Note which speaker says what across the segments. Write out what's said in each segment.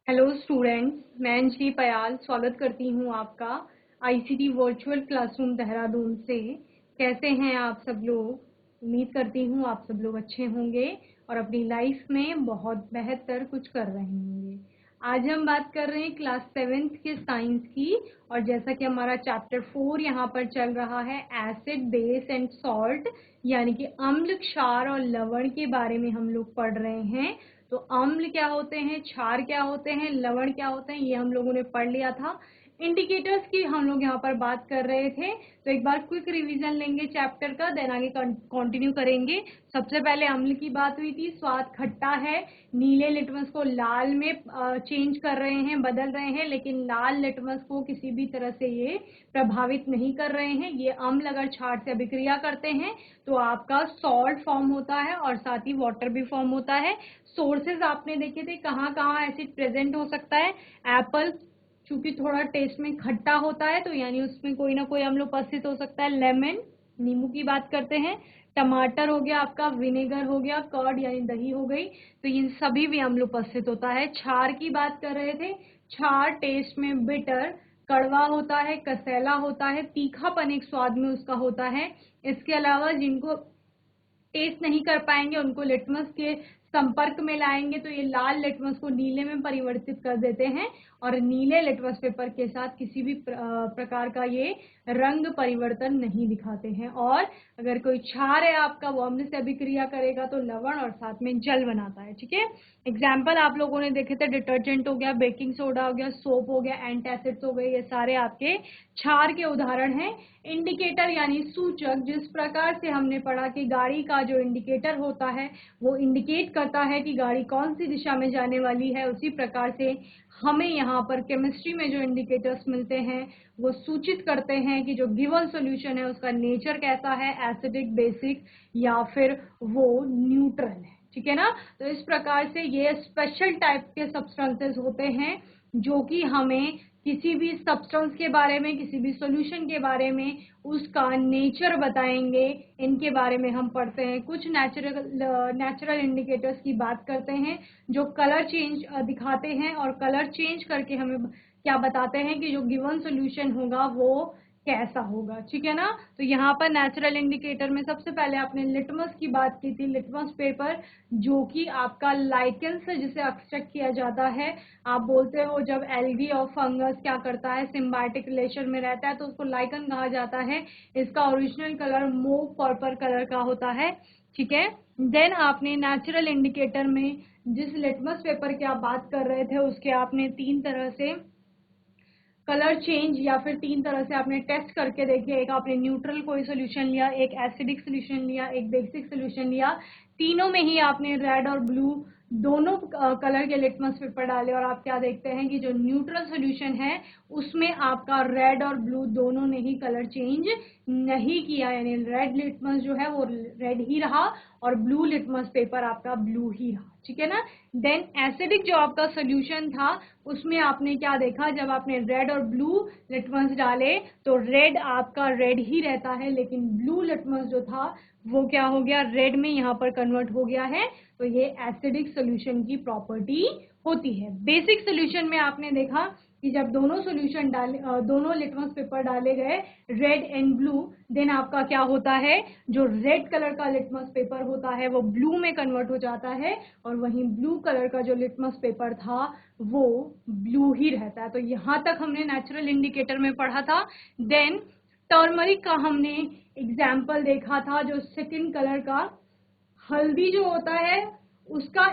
Speaker 1: Hello students, मैं अंजलि पयाल स्वागत करती हूँ आपका आईसीटी वर्चुअल क्लासरूम देहरादून से। कैसे हैं आप सब लोग? उम्मीद करती हूँ आप सब लोग अच्छे होंगे और अपनी लाइफ में बहुत बेहतर कुछ कर रहे होंगे। आज हम बात कर रहे हैं क्लास 7th के साइंस की, और जैसा कि हमारा चैप्टर 4 यहाँ पर चल रहा है एसिड, बेस एंड सॉल्ट, यानी कि अम्ल, क्षार और लवण के बारे में हम लोग पढ़ रहे हैं। तो अम्ल क्या होते हैं, क्षार क्या होते हैं, लवण क्या होते हैं, ये हम लोगों ने पढ़ लिया था। इंडिकेटर्स की हम लोग यहाँ पर बात कर रहे थे, तो एक बार क्विक रिवीजन लेंगे चैप्टर का, देन आगे कंटिन्यू करेंगे। सबसे पहले अम्ल की बात हुई थी। स्वाद खट्टा है, नीले लिटमस को लाल में चेंज कर रहे हैं, बदल रहे हैं, लेकिन लाल लिटमस को किसी भी तरह से ये प्रभावित नहीं कर रहे हैं। ये अम्ल अगर क्षार से अभिक्रिया करते हैं तो आपका सॉल्ट फॉर्म होता है और साथ ही वाटर भी फॉर्म होता है। सोर्सेज आपने देखे थे कहाँ कहाँ एसिड प्रेजेंट हो सकता है। एप्पल चूंकि थोड़ा टेस्ट में खट्टा होता है तो यानी उसमें कोई ना कोई अम्ल उपस्थित हो सकता है। लेमन, नींबू की बात करते हैं। टमाटर हो गया आपका, विनेगर हो गया, कर्ड यानी दही हो गई, तो इन सभी भी अम्ल उपस्थित होता है। क्षार की बात कर रहे थे। क्षार टेस्ट में बिटर, कड़वा होता है, कसैला होता है, तीखापन एक स्वाद में उसका होता है। इसके अलावा जिनको टेस्ट नहीं कर पाएंगे उनको लिटमस के संपर्क में लाएंगे तो ये लाल लिटमस को नीले में परिवर्तित कर देते हैं और नीले लिटमस पेपर के साथ किसी भी प्रकार का ये रंग परिवर्तन नहीं दिखाते हैं। और अगर कोई क्षार है आपका, वो अम्ल से अभिक्रिया करेगा तो लवण और साथ में जल बनाता है। ठीक है, एग्जाम्पल आप लोगों ने देखे थे, डिटर्जेंट हो गया, बेकिंग सोडा हो गया, सोप हो गया, एंटासिड्स हो गए, ये सारे आपके क्षार के उदाहरण हैं। इंडिकेटर यानी सूचक, जिस प्रकार से हमने पढ़ा कि गाड़ी का जो इंडिकेटर होता है वो इंडिकेट करता है कि गाड़ी कौन सी दिशा में जाने वाली है, उसी प्रकार से हमें यहाँ पर केमिस्ट्री में जो इंडिकेटर्स मिलते हैं वो सूचित करते हैं कि जो गिवन सॉल्यूशन है उसका नेचर कैसा है, एसिडिक, बेसिक या फिर वो न्यूट्रल है। ठीक है ना। तो इस प्रकार से ये स्पेशल टाइप के सब्सटेंसेस होते हैं जो कि हमें किसी भी सब्सटेंस के बारे में, किसी भी सॉल्यूशन के बारे में उसका नेचर बताएंगे। इनके बारे में हम पढ़ते हैं। कुछ नेचुरल इंडिकेटर्स की बात करते हैं जो कलर चेंज दिखाते हैं और कलर चेंज करके हमें क्या बताते हैं कि जो गिवन सॉल्यूशन होगा वो कैसा होगा। ठीक है ना। तो यहाँ पर नेचुरल इंडिकेटर में सबसे पहले आपने लिटमस की बात की थी। लिटमस पेपर जो कि आपका लाइकेन से जिसे एक्सट्रैक्ट किया जाता है। आप बोलते हो जब एल्गी और फंगस क्या करता है, सिम्बायोटिक रिलेशन में रहता है तो उसको लाइकन कहा जाता है। इसका original colour mauve purple colour का होता है। ठीक है। देन आपने नेचुरल इंडिकेटर में जिस लिटमस पेपर की आप बात कर रहे थे उसके आपने 3 तरह से कलर चेंज या फिर 3 तरह से आपने टेस्ट करके देखे। एक आपने न्यूट्रल कोई सोल्यूशन लिया, एक एसिडिक सोल्यूशन लिया, एक बेसिक सोल्यूशन लिया। तीनों में ही आपने रेड और ब्लू दोनों कलर के लिटमस पेपर डाले और आप क्या देखते हैं कि जो न्यूट्रल सोल्यूशन है उसमें आपका रेड और ब्लू दोनों ने ही कलर चेंज नहीं किया, यानी रेड लिटमस जो है वो रेड ही रहा और ब्लू लिटमस पेपर आपका ब्लू ही रहा। ठीक है ना। देन एसिडिक जो आपका सोल्यूशन था उसमें आपने क्या देखा, जब आपने रेड और ब्लू लिटमस डाले तो रेड आपका रेड ही रहता है, लेकिन ब्लू लिटमस जो था वो क्या हो गया, रेड में यहाँ पर कन्वर्ट हो गया है। तो ये एसिडिक सोल्यूशन की प्रॉपर्टी होती है। बेसिक सोल्यूशन में आपने देखा कि जब दोनों सोल्यूशन दोनों लिटमस पेपर डाले गए रेड एंड ब्लू, देन आपका क्या होता है, जो रेड कलर का लिटमस पेपर होता है वो ब्लू में कन्वर्ट हो जाता है और वहीं ब्लू कलर का जो लिटमस पेपर था वो ब्लू ही रहता है। तो यहाँ तक हमने नेचुरल इंडिकेटर में पढ़ा था। देन टर्मरिक का हमने एग्जाम्पल देखा था, जो सेकंड कलर का हल्दी जो होता है उसका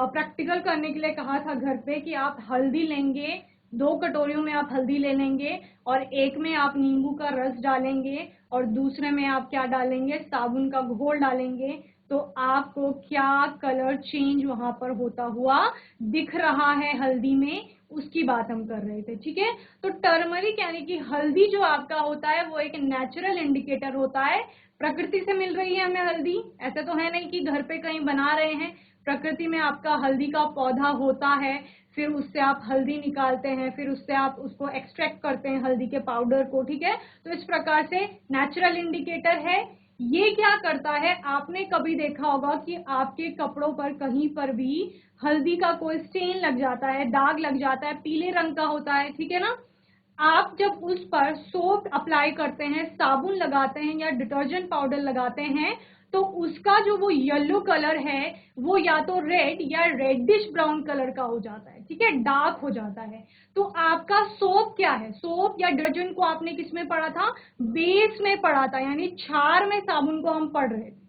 Speaker 1: प्रैक्टिकल करने के लिए कहा था घर पे कि आप हल्दी लेंगे, 2 कटोरियों में आप हल्दी ले लेंगे और एक में आप नींबू का रस डालेंगे और दूसरे में आप क्या डालेंगे, साबुन का घोल डालेंगे, तो आपको क्या कलर चेंज वहां पर होता हुआ दिख रहा है हल्दी में, उसकी बात हम कर रहे थे। ठीक है। तो टर्मरिक यानी कि हल्दी जो आपका होता है वो एक नेचुरल इंडिकेटर होता है। प्रकृति से मिल रही है हमें हल्दी, ऐसे तो है नहीं कि घर पे कहीं बना रहे हैं। प्रकृति में आपका हल्दी का पौधा होता है, फिर उससे आप हल्दी निकालते हैं, फिर उससे आप उसको एक्सट्रैक्ट करते हैं हल्दी के पाउडर को। ठीक है। तो इस प्रकार से नेचुरल इंडिकेटर है। ये क्या करता है, आपने कभी देखा होगा कि आपके कपड़ों पर कहीं पर भी हल्दी का कोई स्टेन लग जाता है, दाग लग जाता है, पीले रंग का होता है, ठीक है ना। आप जब उस पर सोप अप्लाई करते हैं, साबुन लगाते हैं या डिटर्जेंट पाउडर लगाते हैं, तो उसका जो वो येलो कलर है वो या तो रेड या रेडिश ब्राउन कलर का हो जाता है, ठीक है, डार्क हो जाता है। तो आपका सोप क्या है, सोप या डिटर्जेंट को आपने किस में पढ़ा था, बेस में पढ़ा था, यानी क्षार में साबुन को हम पढ़ रहे थे,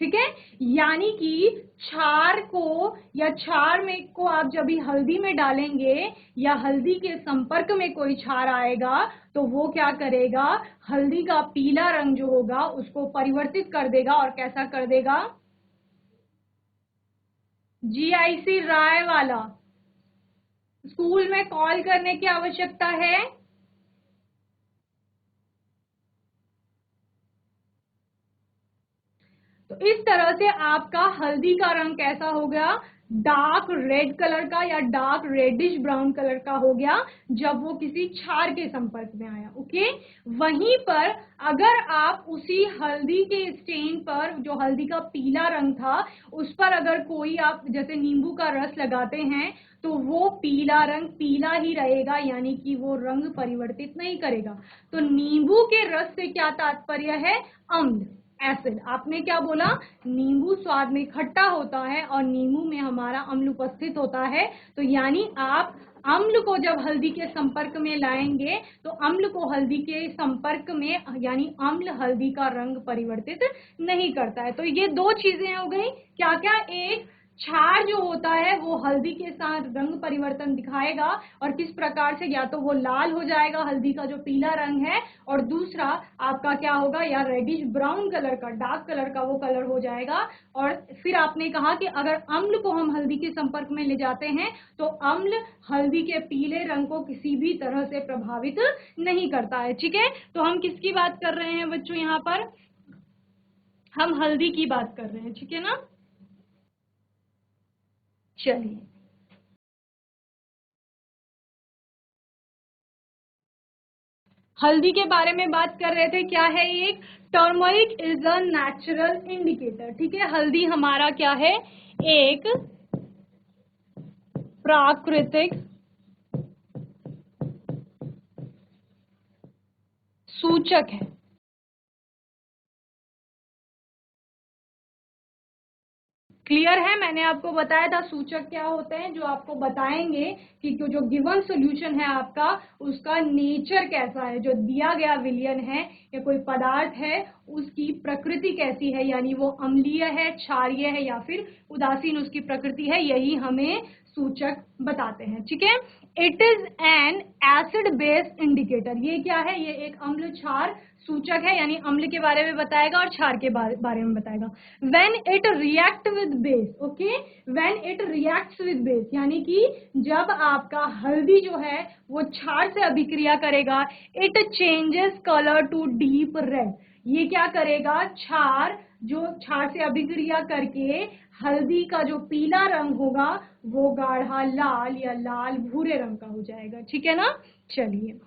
Speaker 1: ठीक है। यानी कि क्षार को या क्षार में को आप जब भी हल्दी में डालेंगे या हल्दी के संपर्क में कोई क्षार आएगा तो वो क्या करेगा, हल्दी का पीला रंग जो होगा उसको परिवर्तित कर देगा। और कैसा कर देगा, जीआईसी राय वाला। स्कूल में कॉल करने की आवश्यकता है। तो इस तरह से आपका हल्दी का रंग कैसा हो गया, डार्क रेड कलर का या डार्क रेडिश ब्राउन कलर का हो गया जब वो किसी क्षार के संपर्क में आया। ओके, वहीं पर अगर आप उसी हल्दी के स्टेन पर, जो हल्दी का पीला रंग था, उस पर अगर कोई आप जैसे नींबू का रस लगाते हैं तो वो पीला रंग पीला ही रहेगा, यानी कि वो रंग परिवर्तित नहीं करेगा। तो नींबू के रस से क्या तात्पर्य है, अम्ल, एसिड। आपने क्या बोला, नींबू स्वाद में खट्टा होता है और नींबू में हमारा अम्ल उपस्थित होता है। तो यानी आप अम्ल को जब हल्दी के संपर्क में लाएंगे तो अम्ल को हल्दी के संपर्क में, यानी अम्ल हल्दी का रंग परिवर्तित नहीं करता है। तो ये दो चीजें हो गई, क्या क्या, एक क्षार जो होता है वो हल्दी के साथ रंग परिवर्तन दिखाएगा और किस प्रकार से, या तो वो लाल हो जाएगा हल्दी का जो पीला रंग है, और दूसरा आपका क्या होगा, या रेडिश ब्राउन कलर का, डार्क कलर का वो कलर हो जाएगा। और फिर आपने कहा कि अगर अम्ल को हम हल्दी के संपर्क में ले जाते हैं तो अम्ल हल्दी के पीले रंग को किसी भी तरह से प्रभावित नहीं करता है, ठीक है। तो हम किसकी बात कर रहे हैं बच्चों, यहाँ पर हम हल्दी की बात कर रहे हैं, ठीक है ना। चलिए, हल्दी के बारे में बात कर रहे थे, क्या है एक, turmeric is a natural indicator, ठीक है। हल्दी हमारा क्या है, एक प्राकृतिक सूचक है। क्लियर है, मैंने आपको बताया था सूचक क्या होते हैं, जो आपको बताएंगे कि जो गिवन सॉल्यूशन है आपका, उसका नेचर कैसा है, जो दिया गया विलयन है या कोई पदार्थ है उसकी प्रकृति कैसी है, यानी वो अम्लीय है, क्षारीय है या फिर उदासीन उसकी प्रकृति है, यही हमें सूचक बताते हैं, ठीक है। It is an acid based indicator, ये क्या है, ये एक अम्ल क्षार सूचक है, यानी अम्ल के बारे में बताएगा और क्षार के बारे में बताएगा। When it react with base, okay, when it reacts with base, यानी कि जब आपका हल्दी जो है वो क्षार से अभिक्रिया करेगा, it changes colour to deep red, ये क्या करेगा, क्षार जो क्षार से अभिक्रिया करके हल्दी का जो पीला रंग होगा वो गाढ़ा लाल या लाल भूरे रंग का हो जाएगा, ठीक है ना। चलिए,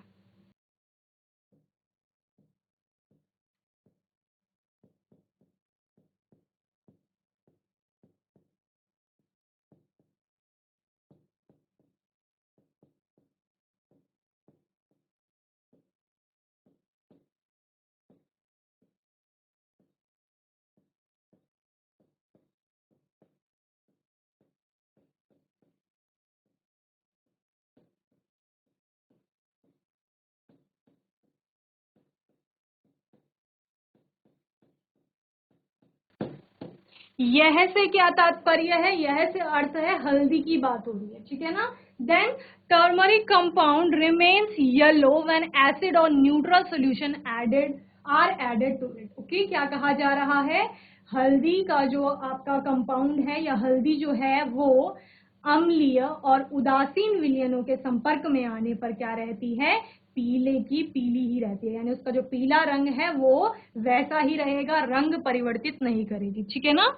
Speaker 1: यह से क्या तात्पर्य है, यह से अर्थ है हल्दी की बात हो रही है, ठीक है ना। Then turmeric compound remains yellow when acid और neutral solution added are added to it, okay. क्या कहा जा रहा है, हल्दी का जो आपका कंपाउंड है या हल्दी जो है वो अम्लीय और उदासीन विलयनों के संपर्क में आने पर क्या रहती है, पीले की पीली ही रहती है, यानी उसका जो पीला रंग है वो वैसा ही रहेगा, रंग परिवर्तित नहीं करेगी, ठीक है ना।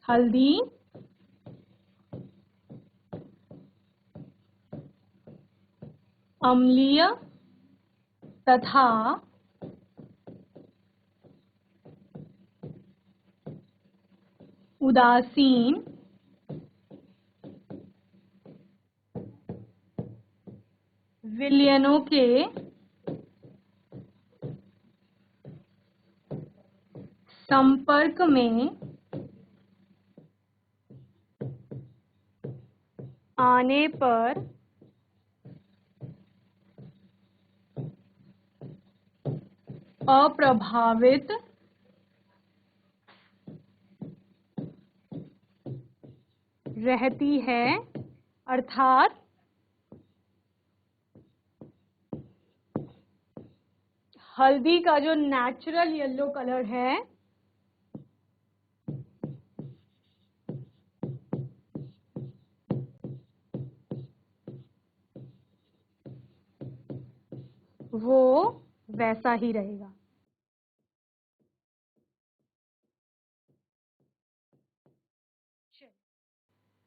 Speaker 1: हल्दी अम्लीय तथा उदासीन विलयनों के संपर्क में आने पर अप्रभावित रहती है, अर्थात हल्दी का जो नेचुरल येलो कलर है वो वैसा ही रहेगा।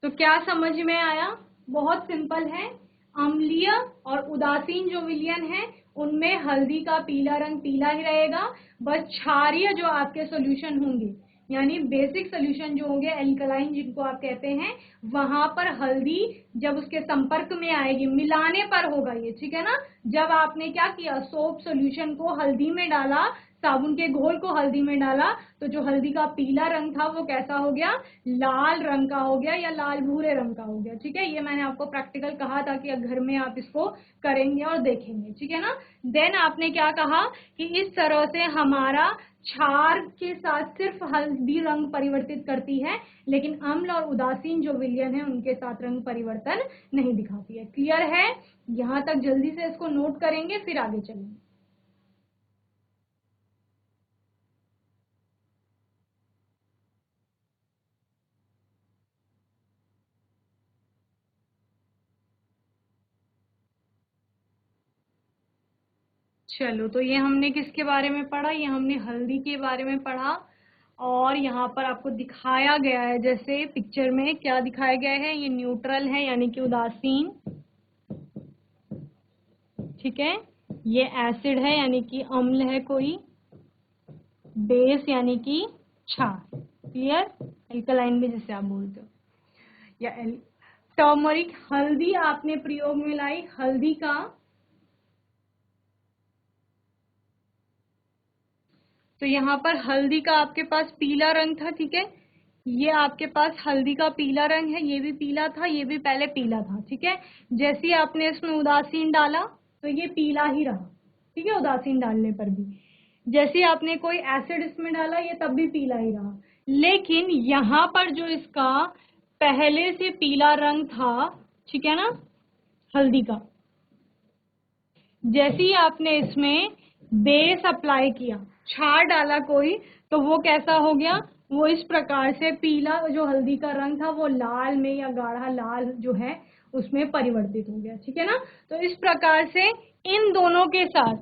Speaker 1: तो क्या समझ में आया? बहुत सिंपल है। अम्लीय और उदासीन जो विलयन है उनमें हल्दी का पीला रंग पीला ही रहेगा। बस क्षारीय जो आपके सॉल्यूशन होंगे यानी बेसिक सॉल्यूशन जो होंगे एल्कलाइन जिनको आप कहते हैं, वहां पर हल्दी जब उसके संपर्क में आएगी, मिलाने पर होगा ये, ठीक है ना। जब आपने क्या किया, सोप सॉल्यूशन को हल्दी में डाला, साबुन के घोल को हल्दी में डाला, तो जो हल्दी का पीला रंग था वो कैसा हो गया, लाल रंग का हो गया या लाल भूरे रंग का हो गया। ठीक है, ये मैंने आपको प्रैक्टिकल कहा था कि घर में आप इसको करेंगे और देखेंगे। ठीक है ना। देन आपने क्या कहा कि इस तरह से हमारा क्षार के साथ सिर्फ हल्दी रंग परिवर्तित करती है, लेकिन अम्ल और उदासीन जो विलयन है उनके साथ रंग परिवर्तन नहीं दिखाती है। क्लियर है? यहां तक जल्दी से इसको नोट करेंगे फिर आगे चलेंगे। चलो, तो ये हमने किसके बारे में पढ़ा, ये हमने हल्दी के बारे में पढ़ा। और यहाँ पर आपको दिखाया गया है, जैसे पिक्चर में क्या दिखाया गया है, ये न्यूट्रल है यानी कि उदासीन, ठीक है। ये एसिड है यानी कि अम्ल है कोई, बेस यानी कि क्षार, क्लियर, एल्कलाइन भी जिसे आप बोलते हो, या टर्मरिक, हल्दी आपने प्रयोग में लाई, हल्दी का तो यहाँ पर हल्दी का आपके पास पीला रंग था, ठीक है। ये आपके पास हल्दी का पीला रंग है, ये भी पीला था, ये भी पहले पीला था, ठीक है। जैसे ही आपने इसमें उदासीन डाला तो ये पीला ही रहा, ठीक है, उदासीन डालने पर भी। जैसे ही आपने कोई एसिड इसमें डाला ये तब भी पीला ही रहा। लेकिन यहाँ पर जो इसका पहले से पीला रंग था, ठीक है ना, हल्दी का, जैसे ही आपने इसमें बेस अप्लाई किया, क्षार डाला कोई, तो वो कैसा हो गया, वो इस प्रकार से पीला जो हल्दी का रंग था वो लाल में या गाढ़ा लाल जो है उसमें परिवर्तित हो गया, ठीक है ना। तो इस प्रकार से इन दोनों के साथ,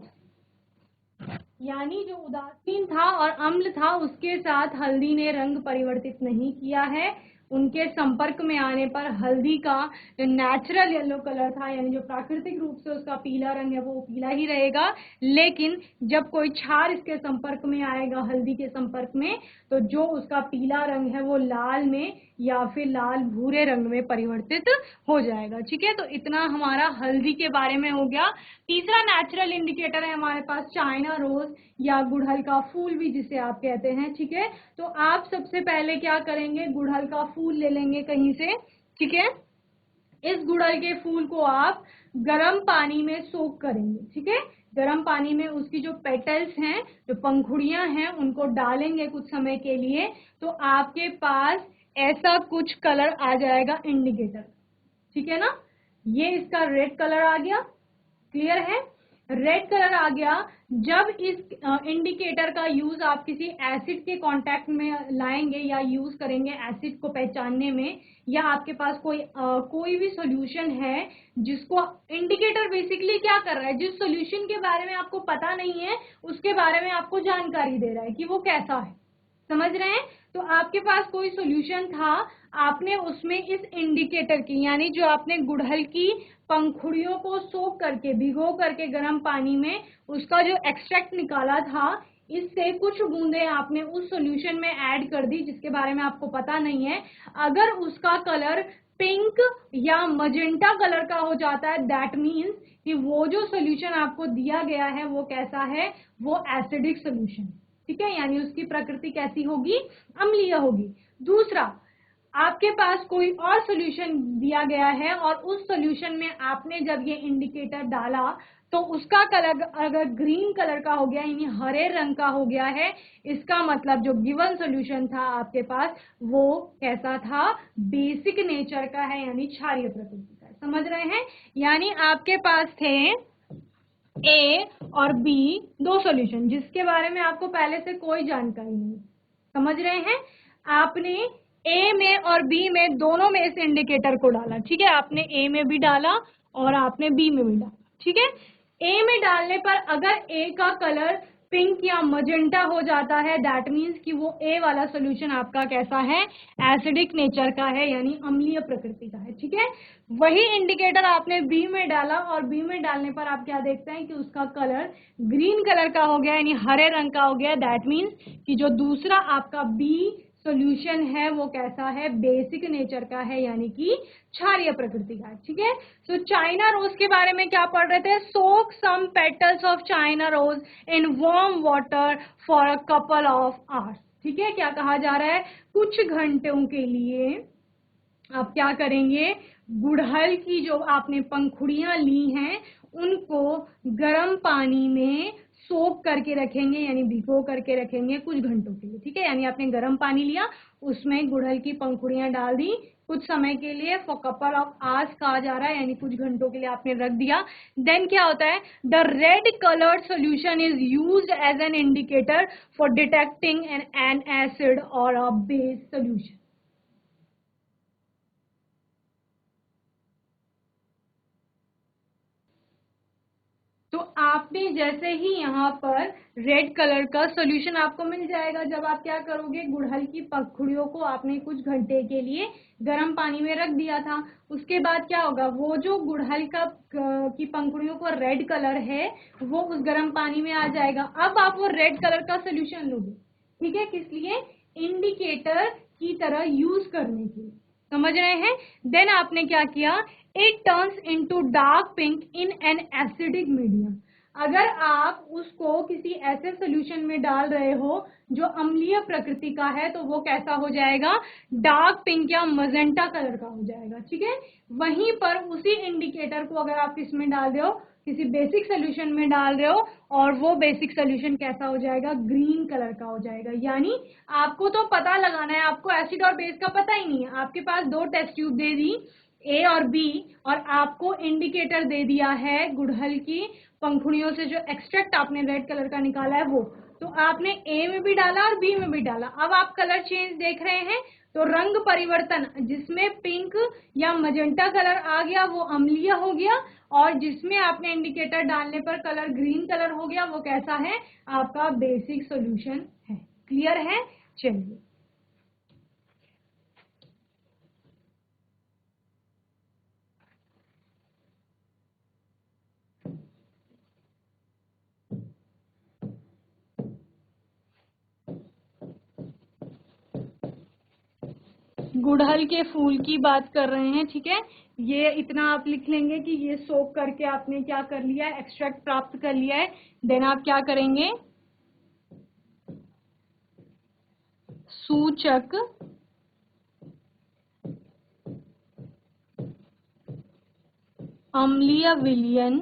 Speaker 1: यानी जो उदासीन था और अम्ल था उसके साथ हल्दी ने रंग परिवर्तित नहीं किया है। उनके संपर्क में आने पर हल्दी का जो नेचुरल येलो कलर था यानी जो प्राकृतिक रूप से उसका पीला रंग है वो पीला ही रहेगा। लेकिन जब कोई क्षार इसके संपर्क में आएगा, हल्दी के संपर्क में, तो जो उसका पीला रंग है वो लाल में या फिर लाल भूरे रंग में परिवर्तित हो जाएगा, ठीक है। तो इतना हमारा हल्दी के बारे में हो गया। तीसरा नेचुरल इंडिकेटर है हमारे पास चाइना रोज या गुड़हल का फूल भी जिसे आप कहते हैं, ठीक है। तो आप सबसे पहले क्या करेंगे, गुड़हल का फूल ले लेंगे कहीं से, ठीक है। इस गुड़हल के फूल को आप गर्म पानी में सोक करेंगे, ठीक है। गर्म पानी में उसकी जो पेटल्स हैं, जो पंखुड़ियां हैं, उनको डालेंगे कुछ समय के लिए, तो आपके पास ऐसा कुछ कलर आ जाएगा इंडिकेटर, ठीक है ना। ये इसका रेड कलर आ गया, क्लियर है, रेड कलर आ गया। जब इस इंडिकेटर का यूज आप किसी एसिड के कांटेक्ट में लाएंगे या यूज करेंगे एसिड को पहचानने में, या आपके पास कोई भी सॉल्यूशन है जिसको इंडिकेटर बेसिकली क्या कर रहा है, जिस सॉल्यूशन के बारे में आपको पता नहीं है उसके बारे में आपको जानकारी दे रहा है कि वो कैसा है, समझ रहे हैं। तो आपके पास कोई सॉल्यूशन था, आपने उसमें इस इंडिकेटर की यानी जो आपने गुड़हल की पंखुड़ियों को सोख करके भिगो करके गर्म पानी में उसका जो एक्सट्रैक्ट निकाला था, इससे कुछ बूंदें आपने उस सॉल्यूशन में ऐड कर दी जिसके बारे में आपको पता नहीं है, अगर उसका कलर पिंक या मजेंटा कलर का हो जाता है, दैट मीन्स कि वो जो सॉल्यूशन आपको दिया गया है वो कैसा है, वो एसिडिक सॉल्यूशन, ठीक है, यानी उसकी प्रकृति कैसी होगी, अम्लीय होगी। दूसरा, आपके पास कोई और सॉल्यूशन दिया गया है और उस सॉल्यूशन में आपने जब ये इंडिकेटर डाला तो उसका कलर अगर ग्रीन कलर का हो गया, यानी हरे रंग का हो गया है, इसका मतलब जो गिवन सॉल्यूशन था आपके पास वो कैसा था, बेसिक नेचर का है, यानी क्षारीय प्रकृति का। समझ रहे हैं? यानी आपके पास थे ए और बी दो सॉल्यूशन जिसके बारे में आपको पहले से कोई जानकारी नहीं। समझ रहे हैं? आपने ए में और बी में दोनों में इस इंडिकेटर को डाला, ठीक है, आपने ए में भी डाला और आपने बी में भी डाला, ठीक है। ए में डालने पर अगर ए का कलर पिंक या मजेंटा हो जाता है, दैट मीन्स कि वो ए वाला सॉल्यूशन आपका कैसा है, एसिडिक नेचर का है, यानी अम्लीय प्रकृति का है, ठीक है। वही इंडिकेटर आपने बी में डाला और बी में डालने पर आप क्या देखते हैं कि उसका कलर ग्रीन कलर का हो गया, यानी हरे रंग का हो गया, दैट मीन्स कि जो दूसरा आपका बी सॉल्यूशन है वो कैसा है, बेसिक नेचर का है, यानी कि क्षारीय प्रकृति का है, ठीक है। सो चाइना रोज के बारे में क्या पढ़ रहे थे, soak some petals of China rose in warm water for a couple of hours, ठीक है। क्या कहा जा रहा है, कुछ घंटों के लिए आप क्या करेंगे, गुड़हल की जो आपने पंखुड़ियां ली हैं उनको गर्म पानी में सोक करके रखेंगे, यानी भिगो करके रखेंगे कुछ घंटों के लिए, ठीक है। यानी आपने गर्म पानी लिया, उसमें गुड़हल की पंखुड़ियां डाल दी, कुछ समय के लिए फॉर कपल ऑफ आवर्स कहा जा रहा है, यानी कुछ घंटों के लिए आपने रख दिया। देन क्या होता है, the red coloured solution is used as an indicator for detecting an acid और अ बेस सोल्यूशन। तो आपने जैसे ही यहाँ पर रेड कलर का सॉल्यूशन आपको मिल जाएगा, जब आप क्या करोगे, गुड़हल की पंखुड़ियों को आपने कुछ घंटे के लिए गर्म पानी में रख दिया था, उसके बाद क्या होगा, वो जो गुड़हल का की पंखुड़ियों को रेड कलर है वो उस गर्म पानी में आ जाएगा। अब आप वो रेड कलर का सोल्यूशन लोगे, ठीक है, किस लिए, इंडिकेटर की तरह यूज करने के लिए। समझ रहे हैं? देन आपने क्या किया, it turns into dark pink in an acidic medium. अगर आप उसको किसी ऐसे सोल्यूशन में डाल रहे हो जो अम्लीय प्रकृति का है तो वो कैसा हो जाएगा, डार्क पिंक या मजेंटा कलर का हो जाएगा, ठीक है। वहीं पर उसी इंडिकेटर को अगर आप इसमें डाल रहे हो, किसी बेसिक सोल्यूशन में डाल रहे हो, और वो बेसिक सोल्यूशन कैसा हो जाएगा, ग्रीन कलर का हो जाएगा। यानी आपको तो पता लगाना है, आपको एसिड और बेस का पता ही नहीं है, आपके पास दो टेस्ट ट्यूब दे दी ए और बी, और आपको इंडिकेटर दे दिया है गुड़हल की पंखुड़ियों से जो एक्सट्रैक्ट आपने रेड कलर का निकाला है वो, तो आपने ए में भी डाला और बी में भी डाला। अब आप कलर चेंज देख रहे हैं, तो रंग परिवर्तन, जिसमें पिंक या मजेंटा कलर आ गया वो अम्लीय हो गया, और जिसमें आपने इंडिकेटर डालने पर कलर ग्रीन कलर हो गया वो कैसा है, आपका बेसिक सॉल्यूशन है। क्लियर है? चलिए, गुड़हल के फूल की बात कर रहे हैं, ठीक है। ये इतना आप लिख लेंगे कि ये सोक करके आपने क्या कर लिया है, एक्सट्रैक्ट प्राप्त कर लिया है। देन आप क्या करेंगे, सूचक अम्लीय विलयन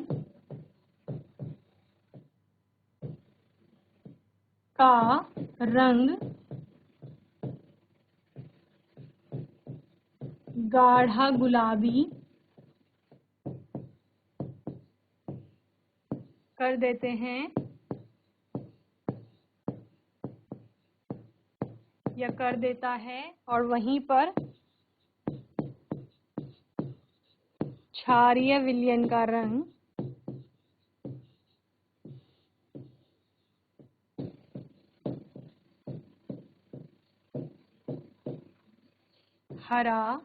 Speaker 1: का रंग गाढ़ा गुलाबी कर देते हैं या कर देता है, और वहीं पर क्षारीय विलयन का रंग हरा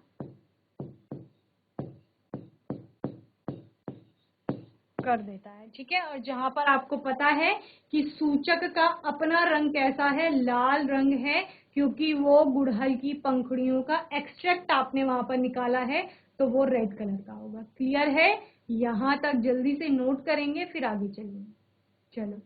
Speaker 1: कर देता है, ठीक है। और जहां पर आपको पता है कि सूचक का अपना रंग कैसा है, लाल रंग है, क्योंकि वो गुड़हल की पंखुड़ियों का एक्सट्रैक्ट आपने वहां पर निकाला है, तो वो रेड कलर का होगा। क्लियर है? यहां तक जल्दी से नोट करेंगे, फिर आगे चलेंगे। चलो,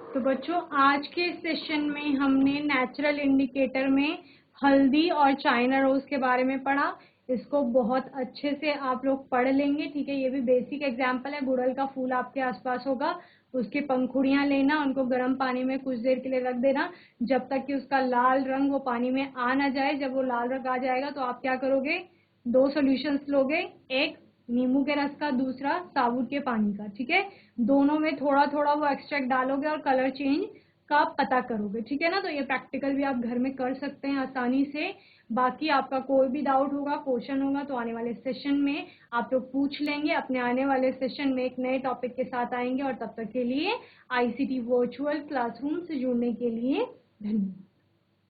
Speaker 1: तो बच्चों आज के सेशन में हमने नेचुरल इंडिकेटर में हल्दी और चाइना रोज के बारे में पढ़ा। इसको बहुत अच्छे से आप लोग पढ़ लेंगे, ठीक है। ये भी बेसिक एग्जाम्पल है। गुड़हल का फूल आपके आसपास होगा, उसकी पंखुड़ियां लेना, उनको गर्म पानी में कुछ देर के लिए रख देना, जब तक कि उसका लाल रंग वो पानी में आ ना जाए। जब वो लाल रंग आ जाएगा तो आप क्या करोगे, दो सॉल्यूशंस लोगे, एक नींबू के रस का, दूसरा साबुत के पानी का, ठीक है। दोनों में थोड़ा थोड़ा वो एक्सट्रैक्ट डालोगे और कलर चेंज का पता करोगे, ठीक है ना। तो ये प्रैक्टिकल भी आप घर में कर सकते हैं आसानी से। बाकी आपका कोई भी डाउट होगा, क्वेश्चन होगा, तो आने वाले सेशन में आप लोग पूछ लेंगे। अपने आने वाले सेशन में एक नए टॉपिक के साथ आएंगे, और तब तक के लिए आईसीटी वर्चुअल क्लासरूम से जुड़ने के लिए धन्यवाद।